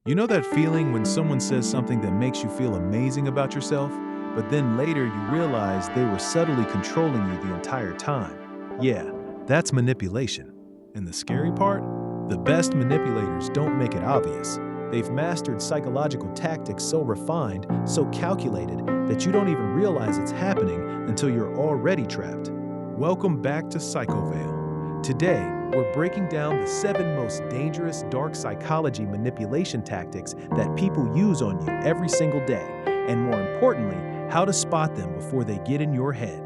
You know that feeling when someone says something that makes you feel amazing about yourself, but then later you realize they were subtly controlling you the entire time? Yeah, that's manipulation. And the scary part? The best manipulators don't make it obvious. They've mastered psychological tactics so refined, so calculated, that you don't even realize it's happening until you're already trapped. Welcome back to Psychovale. Today, we're breaking down the 7 most dangerous dark psychology manipulation tactics that people use on you every single day, and more importantly, how to spot them before they get in your head.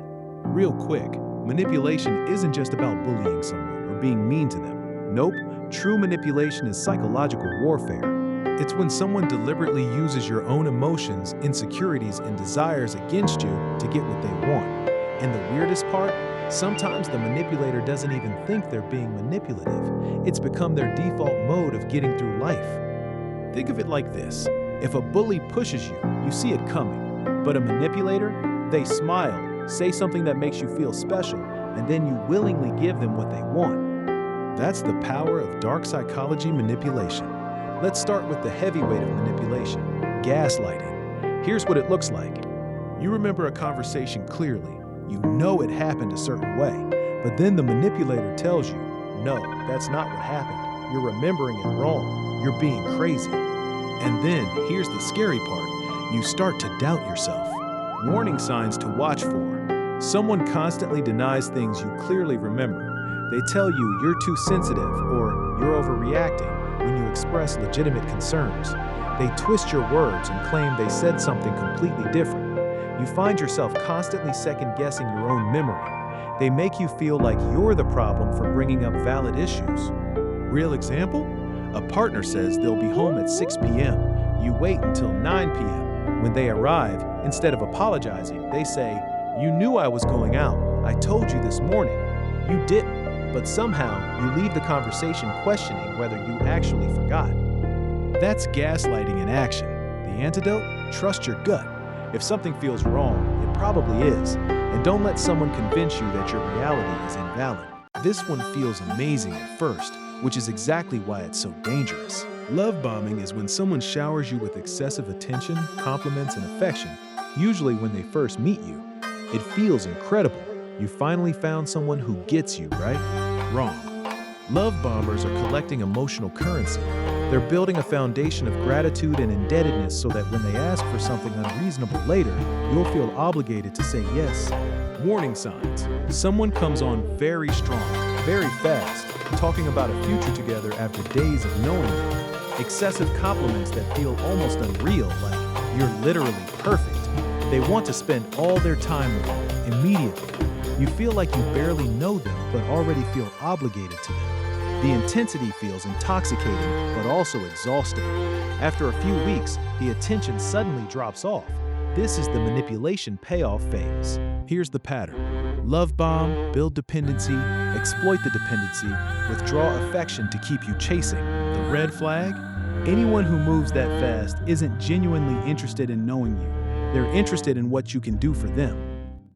Real quick, manipulation isn't just about bullying someone or being mean to them. Nope, true manipulation is psychological warfare. It's when someone deliberately uses your own emotions, insecurities, and desires against you to get what they want. And the weirdest part? Sometimes the manipulator doesn't even think they're being manipulative. It's become their default mode of getting through life. Think of it like this. If a bully pushes you, you see it coming. But a manipulator, they smile, say something that makes you feel special, and then you willingly give them what they want. That's the power of dark psychology manipulation. Let's start with the heavyweight of manipulation, gaslighting. Here's what it looks like. You remember a conversation clearly. You know it happened a certain way, but then the manipulator tells you, no, that's not what happened. You're remembering it wrong. You're being crazy. And then, here's the scary part. You start to doubt yourself. Warning signs to watch for. Someone constantly denies things you clearly remember. They tell you you're too sensitive or you're overreacting when you express legitimate concerns. They twist your words and claim they said something completely different. You find yourself constantly second-guessing your own memory. They make you feel like you're the problem for bringing up valid issues. Real example? A partner says they'll be home at 6 p.m. You wait until 9 p.m. When they arrive, instead of apologizing, they say, "You knew I was going out. I told you this morning." You didn't, but somehow you leave the conversation questioning whether you actually forgot. That's gaslighting in action. The antidote? Trust your gut. If something feels wrong, it probably is. And don't let someone convince you that your reality is invalid. This one feels amazing at first, which is exactly why it's so dangerous. Love bombing is when someone showers you with excessive attention, compliments, and affection, usually when they first meet you. It feels incredible. You finally found someone who gets you, right? Wrong. Love bombers are collecting emotional currency. They're building a foundation of gratitude and indebtedness so that when they ask for something unreasonable later, you'll feel obligated to say yes. Warning signs. Someone comes on very strong, very fast, talking about a future together after days of knowing you. Excessive compliments that feel almost unreal, like you're literally perfect. They want to spend all their time with you immediately. You feel like you barely know them but already feel obligated to them. The intensity feels intoxicating, but also exhausting. After a few weeks, the attention suddenly drops off. This is the manipulation payoff phase. Here's the pattern. Love bomb, build dependency, exploit the dependency, withdraw affection to keep you chasing. The red flag? Anyone who moves that fast isn't genuinely interested in knowing you. They're interested in what you can do for them.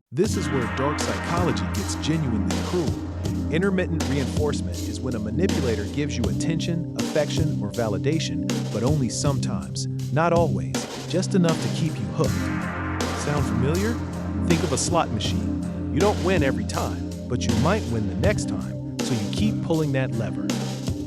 This is where dark psychology gets genuinely cruel. Intermittent reinforcement is when a manipulator gives you attention, affection, or validation, but only sometimes, not always, just enough to keep you hooked. Sound familiar? Think of a slot machine. You don't win every time, but you might win the next time, so you keep pulling that lever.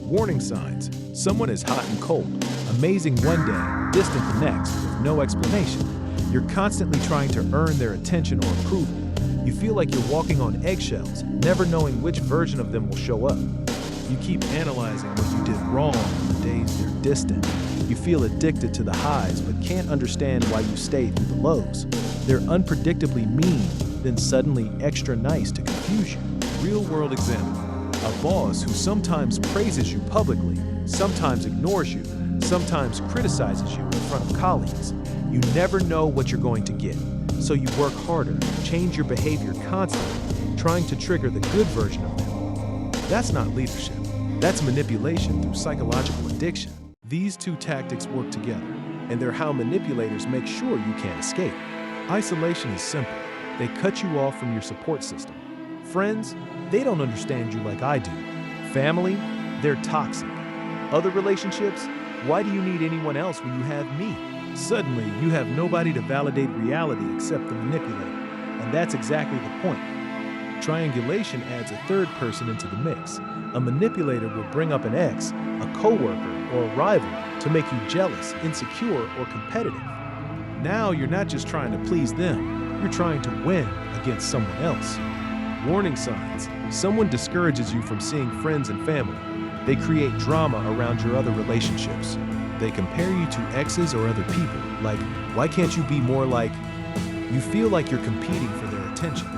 Warning signs. Someone is hot and cold, amazing one day, distant the next, with no explanation. You're constantly trying to earn their attention or approval. You feel like you're walking on eggshells, never knowing which version of them will show up. You keep analyzing what you did wrong on the days they're distant. You feel addicted to the highs, but can't understand why you stay through the lows. They're unpredictably mean, then suddenly extra nice to confuse you. Real-world example. A boss who sometimes praises you publicly, sometimes ignores you, sometimes criticizes you in front of colleagues. You never know what you're going to get. So you work harder, change your behavior constantly, trying to trigger the good version of them. That's not leadership. That's manipulation through psychological addiction. These two tactics work together, and they're how manipulators make sure you can't escape. Isolation is simple. They cut you off from your support system. Friends, they don't understand you like I do. Family, they're toxic. Other relationships, Why do you need anyone else when you have me? Suddenly, you have nobody to validate reality except the manipulator. And that's exactly the point. Triangulation adds a third person into the mix. A manipulator will bring up an ex, a coworker, or a rival to make you jealous, insecure, or competitive. Now you're not just trying to please them, you're trying to win against someone else. Warning signs. Someone discourages you from seeing friends and family. They create drama around your other relationships. They compare you to exes or other people, like, why can't you be more like? You feel like you're competing for their attention.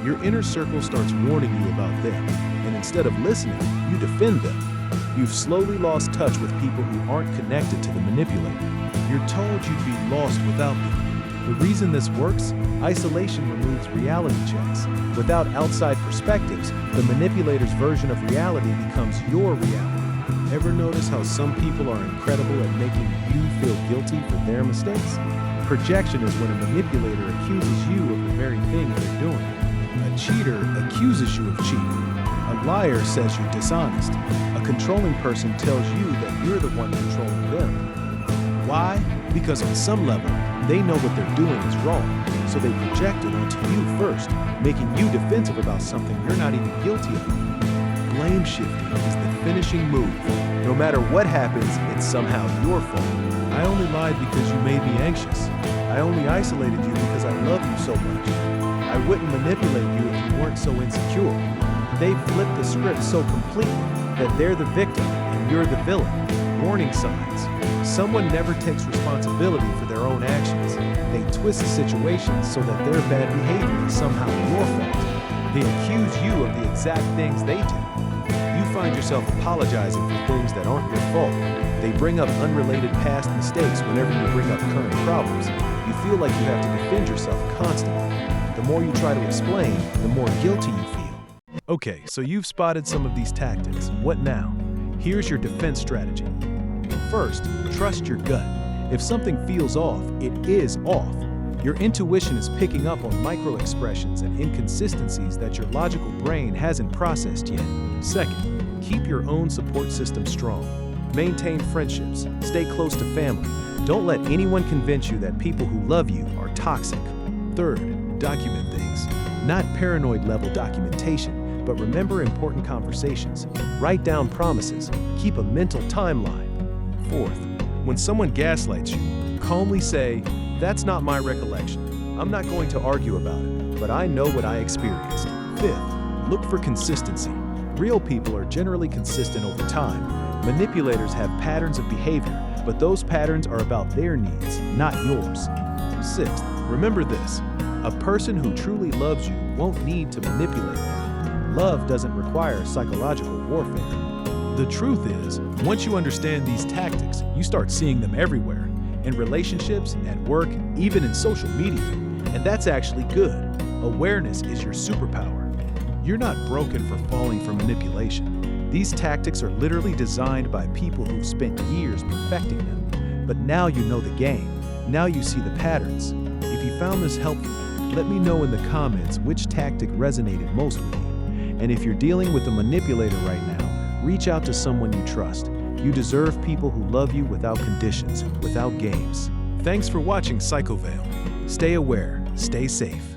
Your inner circle starts warning you about them, and instead of listening, you defend them. You've slowly lost touch with people who aren't connected to the manipulator. You're told you'd be lost without them. The reason this works? Isolation removes reality checks. Without outside perspectives, the manipulator's version of reality becomes your reality. Ever notice how some people are incredible at making you feel guilty for their mistakes? Projection is when a manipulator accuses you of the very thing they're doing. A cheater accuses you of cheating. A liar says you're dishonest. A controlling person tells you that you're the one controlling them. Why? Because on some level, they know what they're doing is wrong, so they project it onto you first, making you defensive about something you're not even guilty of. Blame shifting is the finishing move. No matter what happens, it's somehow your fault. I only lied because you made me anxious. I only isolated you because I love you so much. I wouldn't manipulate you if you weren't so insecure. They flip the script so completely that they're the victim and you're the villain. Warning signs. Someone never takes responsibility for their own actions. They twist the situation so that their bad behavior is somehow your fault. They accuse you of the exact things they do. You find yourself apologizing for things that aren't your fault. They bring up unrelated past mistakes whenever you bring up current problems. You feel like you have to defend yourself constantly. The more you try to explain, the more guilty you feel. Okay, so you've spotted some of these tactics. What now? Here's your defense strategy. First, trust your gut. If something feels off, it is off. Your intuition is picking up on micro-expressions and inconsistencies that your logical brain hasn't processed yet. Second, keep your own support system strong. Maintain friendships. Stay close to family. Don't let anyone convince you that people who love you are toxic. Third, document things. Not paranoid-level documentation, but remember important conversations. Write down promises. Keep a mental timeline. Fourth, when someone gaslights you, calmly say, "That's not my recollection. I'm not going to argue about it, but I know what I experienced." Fifth, look for consistency. Real people are generally consistent over time. Manipulators have patterns of behavior, but those patterns are about their needs, not yours. Sixth, remember this. A person who truly loves you won't need to manipulate you. Love doesn't require psychological warfare. The truth is, once you understand these tactics, you start seeing them everywhere. In relationships, at work, even in social media. And that's actually good. Awareness is your superpower. You're not broken for falling for manipulation. These tactics are literally designed by people who've spent years perfecting them. But now you know the game. Now you see the patterns. If you found this helpful, let me know in the comments which tactic resonated most with you. And if you're dealing with a manipulator right now, reach out to someone you trust. You deserve people who love you without conditions, without games. Thanks for watching PsychoVeil. Stay aware, stay safe.